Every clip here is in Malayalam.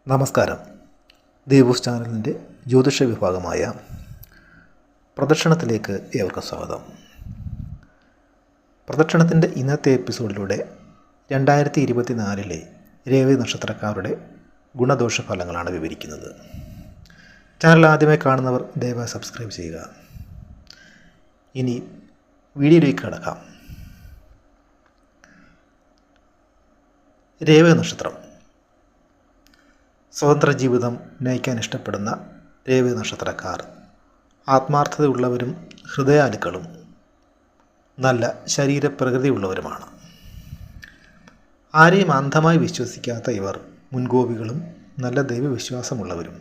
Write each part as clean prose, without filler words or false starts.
നമസ്കാരം. ദേവൂസ് ചാനലിൻ്റെ ജ്യോതിഷ വിഭാഗമായ പ്രദക്ഷിണത്തിലേക്ക് ഏവർക്കും സ്വാഗതം. പ്രദക്ഷിണത്തിൻ്റെ ഇന്നത്തെ എപ്പിസോഡിലൂടെ 2024 രേവതി നക്ഷത്രക്കാരുടെ ഗുണദോഷ ഫലങ്ങളാണ് വിവരിക്കുന്നത്. ചാനൽ ആദ്യമായി കാണുന്നവർ ദയവായി സബ്സ്ക്രൈബ് ചെയ്യുക. ഇനി വീഡിയോയിലേക്ക് കടക്കാം. രേവതി നക്ഷത്രം സ്വതന്ത്ര ജീവിതം നയിക്കാൻ ഇഷ്ടപ്പെടുന്ന രേവതി നക്ഷത്രക്കാർ ആത്മാർത്ഥതയുള്ളവരും ഹൃദയാലുക്കളും നല്ല ശരീരപ്രകൃതിയുള്ളവരുമാണ്. ആരെയും അന്ധമായി വിശ്വസിക്കാത്ത ഇവർ മുൻകോപികളും നല്ല ദൈവവിശ്വാസമുള്ളവരും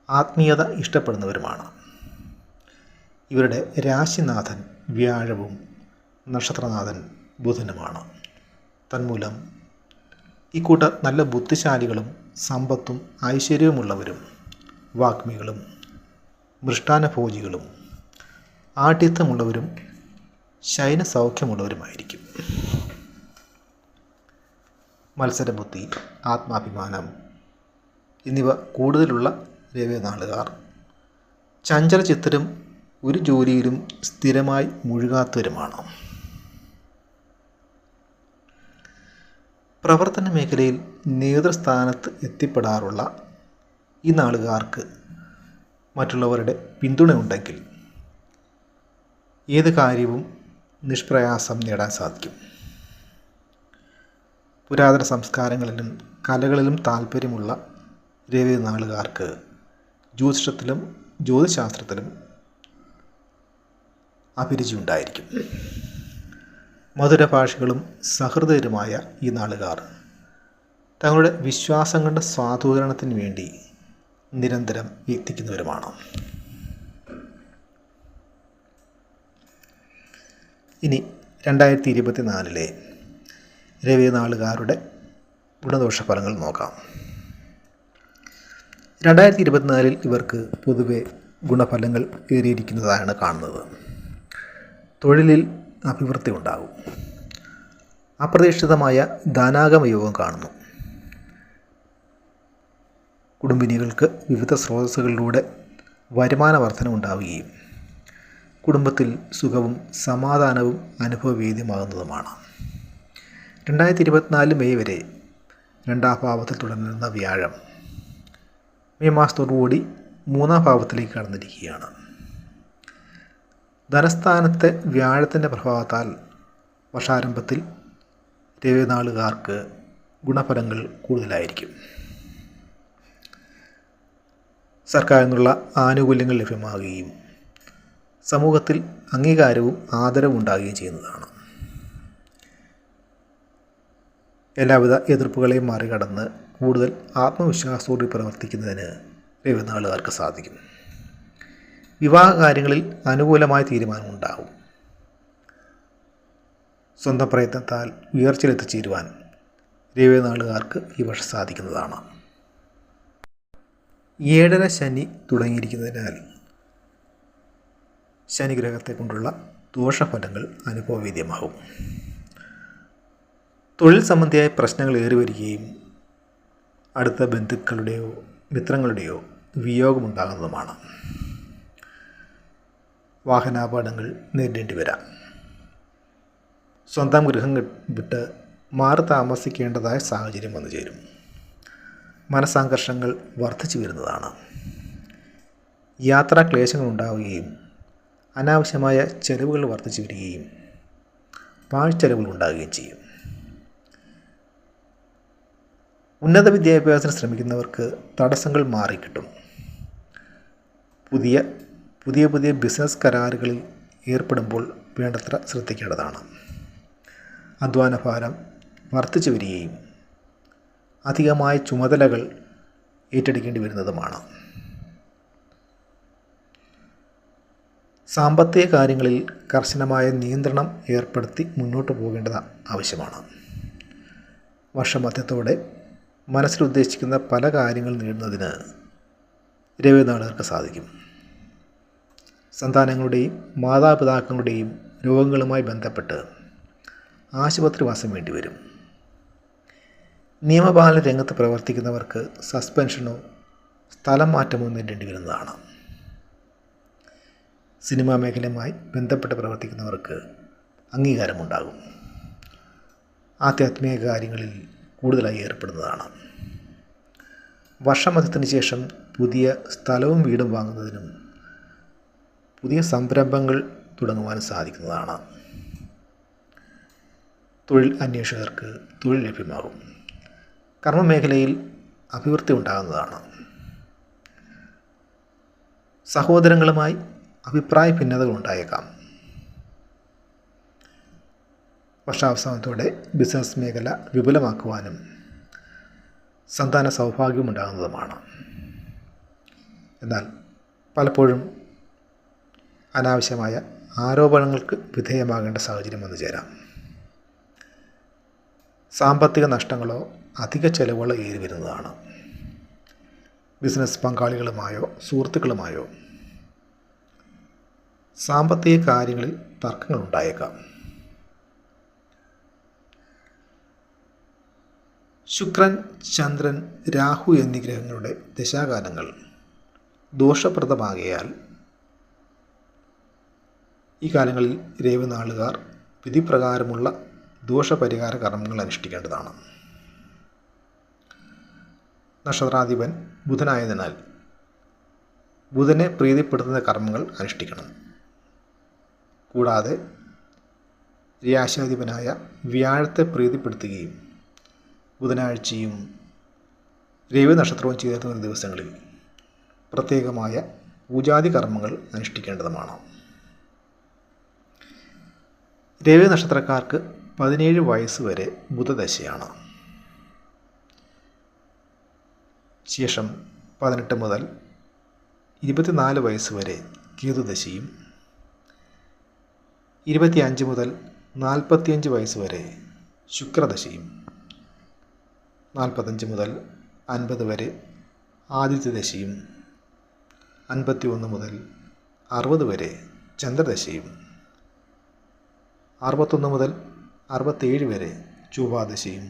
ആത്മീയത ഇഷ്ടപ്പെടുന്നവരുമാണ്. ഇവരുടെ രാശിനാഥൻ വ്യാഴവും നക്ഷത്രനാഥൻ ബുധനുമാണ്. തന്മൂലം ഇക്കൂട്ടർ നല്ല ബുദ്ധിശാലികളും സമ്പത്തും ഐശ്വര്യവുമുള്ളവരും വാഗ്മികളും മൃഷ്ടാനഭോജികളും ആഠ്യത്വമുള്ളവരും ശയനസൗഖ്യമുള്ളവരുമായിരിക്കും. മത്സരബുദ്ധി, ആത്മാഭിമാനം എന്നിവ കൂടുതലുള്ള രേവതി നാളുകാർ ചഞ്ചലചിത്തരും ഒരു ജോലിയിലും സ്ഥിരമായി മുഴുകാത്തവരുമാണ്. പ്രവർത്തന മേഖലയിൽ നേതൃസ്ഥാനത്ത് എത്തിപ്പെടാറുള്ള ഈ നാളുകാർക്ക് മറ്റുള്ളവരുടെ പിന്തുണയുണ്ടെങ്കിൽ ഏത് കാര്യവും നിഷ്പ്രയാസം നേടാൻ സാധിക്കും. പുരാതന സംസ്കാരങ്ങളിലും കലകളിലും താല്പര്യമുള്ള രേവതി നാളുകാർക്ക് ജ്യോതിഷത്തിലും ജ്യോതിശാസ്ത്രത്തിലും അഭിരുചി ഉണ്ടായിരിക്കും. മധുരഭാഷികളും സഹൃദയരുമായ ഈ നാളുകാർ തങ്ങളുടെ വിശ്വാസങ്ങളുടെ സ്വാധൂരണത്തിന് വേണ്ടി നിരന്തരം യത്നിക്കുന്നവരുമാണ്. ഇനി 2024 രേവതി നാളുകാരുടെ ഗുണദോഷ ഫലങ്ങൾ നോക്കാം. 2024 ഇവർക്ക് പൊതുവെ ഗുണഫലങ്ങൾ ഏറിയിരിക്കുന്നതാണ് കാണുന്നത്. തൊഴിലിൽ അഭിവൃദ്ധി ഉണ്ടാകും. അപ്രതീക്ഷിതമായ ധനാഗമ യോഗം കാണുന്നു. കുടുംബിനികൾക്ക് വിവിധ സ്രോതസ്സുകളിലൂടെ വരുമാന വർധന ഉണ്ടാവുകയും കുടുംബത്തിൽ സുഖവും സമാധാനവും അനുഭവവേദ്യമാകുന്നതുമാണ്. 2024 മെയ് വരെ 2ാം ഭാവത്തിൽ തുടരുന്ന വ്യാഴം മെയ് മാസത്തോടുകൂടി 3ാം ഭാവത്തിലേക്ക് കടന്നിരിക്കുകയാണ്. ധനസ്ഥാനത്തെ വ്യാഴത്തിൻ്റെ പ്രഭാവത്താൽ വർഷാരംഭത്തിൽ രേവതി നാളുകാർക്ക് ഗുണഫലങ്ങൾ കൂടുതലായിരിക്കും. സർക്കാരിൽ നിന്നുള്ള ആനുകൂല്യങ്ങൾ ലഭ്യമാകുകയും സമൂഹത്തിൽ അംഗീകാരവും ആദരവും ഉണ്ടാകുകയും ചെയ്യുന്നതാണ്. എല്ലാവിധ എതിർപ്പുകളെയും മറികടന്ന് കൂടുതൽ ആത്മവിശ്വാസത്തോടെ പ്രവർത്തിക്കുന്നതിന് രേവതി നാളുകാർക്ക് സാധിക്കും. വിവാഹ കാര്യങ്ങളിൽ അനുകൂലമായ തീരുമാനമുണ്ടാകും. സ്വന്തം പ്രയത്നത്താൽ ഉയർച്ചയിലെത്തിച്ചേരുവാൻ രേവതി നാളുകാർക്ക് ഈ വർഷം സാധിക്കുന്നതാണ്. 7ാം ശനി തുടങ്ങിയിരിക്കുന്നതിനാൽ ശനിഗ്രഹത്തെ കൊണ്ടുള്ള ദോഷഫലങ്ങൾ അനുഭവവേദ്യമാകും. തൊഴിൽ സംബന്ധിയായ പ്രശ്നങ്ങൾ ഏറി വരികയും അടുത്ത ബന്ധുക്കളുടെയോ മിത്രങ്ങളുടെയോ വിയോഗമുണ്ടാകുന്നതുമാണ്. വാഹനാപകടങ്ങൾ നേരിടേണ്ടി വരാം. സ്വന്തം ഗൃഹം വിട്ട് മാറി താമസിക്കേണ്ടതായ സാഹചര്യം വന്നു ചേരും. മനസ്സംഘർഷങ്ങൾ വർദ്ധിച്ചു വരുന്നതാണ്. യാത്രാക്ലേശങ്ങൾ ഉണ്ടാവുകയും അനാവശ്യമായ ചെലവുകൾ വർദ്ധിച്ചു വരികയും പാഴ്ചെലവുകൾ ഉണ്ടാകുകയും ചെയ്യും. ഉന്നത വിദ്യാഭ്യാസത്തിന് ശ്രമിക്കുന്നവർക്ക് തടസ്സങ്ങൾ മാറിക്കിട്ടും. പുതിയ ബിസിനസ് കരാറുകളിൽ ഏർപ്പെടുമ്പോൾ വേണ്ടത്ര ശ്രദ്ധിക്കേണ്ടതാണ്. അധ്വാനഭാരം വർദ്ധിച്ചു വരികയും അധികമായ ചുമതലകൾ ഏറ്റെടുക്കേണ്ടി വരുന്നതുമാണ്. സാമ്പത്തിക കാര്യങ്ങളിൽ കർശനമായ നിയന്ത്രണം ഏർപ്പെടുത്തി മുന്നോട്ട് പോകേണ്ടത് ആവശ്യമാണ്. വർഷമധ്യത്തോടെ മനസ്സിലുദ്ദേശിക്കുന്ന പല കാര്യങ്ങൾ നേടുന്നതിന് രേവതി നാളുകാർക്ക് സാധിക്കും. സന്താനങ്ങളുടെയും മാതാപിതാക്കളുടെയും രോഗങ്ങളുമായി ബന്ധപ്പെട്ട് ആശുപത്രിവാസം വേണ്ടിവരും. നിയമപാലന രംഗത്ത് പ്രവർത്തിക്കുന്നവർക്ക് സസ്പെൻഷനോ സ്ഥലം മാറ്റമോ നേരിടേണ്ടി വരുന്നതാണ്. സിനിമാ മേഖലയുമായി ബന്ധപ്പെട്ട് പ്രവർത്തിക്കുന്നവർക്ക് അംഗീകാരമുണ്ടാകും. ആധ്യാത്മിക കാര്യങ്ങളിൽ കൂടുതലായി ഏർപ്പെടുന്നതാണ്. വർഷമധ്യത്തിന് ശേഷം പുതിയ സ്ഥലവും വീടും വാങ്ങുന്നതിനും പുതിയ സംരംഭങ്ങൾ തുടങ്ങുവാനും സാധിക്കുന്നതാണ്. തൊഴിൽ അന്വേഷകർക്ക് തൊഴിൽ ലഭ്യമാകും. കർമ്മമേഖലയിൽ അഭിവൃദ്ധി ഉണ്ടാകുന്നതാണ്. സഹോദരങ്ങളുമായി അഭിപ്രായ ഭിന്നതകൾ ഉണ്ടായേക്കാം. വർഷാവസാനത്തോടെ ബിസിനസ് മേഖല വിപുലമാക്കുവാനും സന്താന സൗഭാഗ്യമുണ്ടാകുന്നതുമാണ്. എന്നാൽ പലപ്പോഴും അനാവശ്യമായ ആരോപണങ്ങൾക്ക് വിധേയമാകേണ്ട സാഹചര്യം വന്നു ചേരാം. സാമ്പത്തിക നഷ്ടങ്ങളോ അധിക ചെലവുകളോ ഏറി വരുന്നതാണ്. ബിസിനസ് പങ്കാളികളുമായോ സുഹൃത്തുക്കളുമായോ സാമ്പത്തിക കാര്യങ്ങളിൽ തർക്കങ്ങൾ ഉണ്ടായേക്കാം. ശുക്രൻ, ചന്ദ്രൻ, രാഹു എന്നീ ഗ്രഹങ്ങളുടെ ദശാകാലങ്ങൾ ദോഷപ്രദമാകയാൽ ഈ കാലങ്ങളിൽ രേവനാളുകാർ വിധിപ്രകാരമുള്ള ദോഷപരിഹാര കർമ്മങ്ങൾ അനുഷ്ഠിക്കേണ്ടതാണ്. നക്ഷത്രാധിപൻ ബുധനായതിനാൽ ബുധനെ പ്രീതിപ്പെടുത്തുന്ന കർമ്മങ്ങൾ അനുഷ്ഠിക്കണം. കൂടാതെ രാശാധിപനായ വ്യാഴത്തെ പ്രീതിപ്പെടുത്തുകയും ബുധനാഴ്ചയും രവി നക്ഷത്രവും ചേർന്ന ദിവസങ്ങളിൽ പ്രത്യേകമായ പൂജാതി കർമ്മങ്ങൾ അനുഷ്ഠിക്കേണ്ടതുമാണ്. രവി നക്ഷത്രക്കാർക്ക് 17 വയസ്സ് വരെ ബുധദശയാണ്. ശേഷം 18 മുതൽ 24 വയസ്സ് വരെ കേതുദശയും 25 മുതൽ 45 വയസ്സ് വരെ ശുക്രദശയും 45 മുതൽ 50 വരെ ആദിത്യദശയും 51 മുതൽ 60 വരെ ചന്ദ്രദശയും 61 മുതൽ 67 വരെ ചൊവ്വാദശയും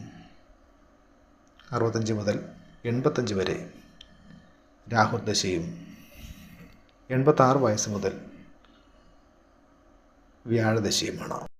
65 മുതൽ 85 വരെ രാഹുദശയും 86 വയസ്സ് മുതൽ വ്യാഴദശയുമാണ്.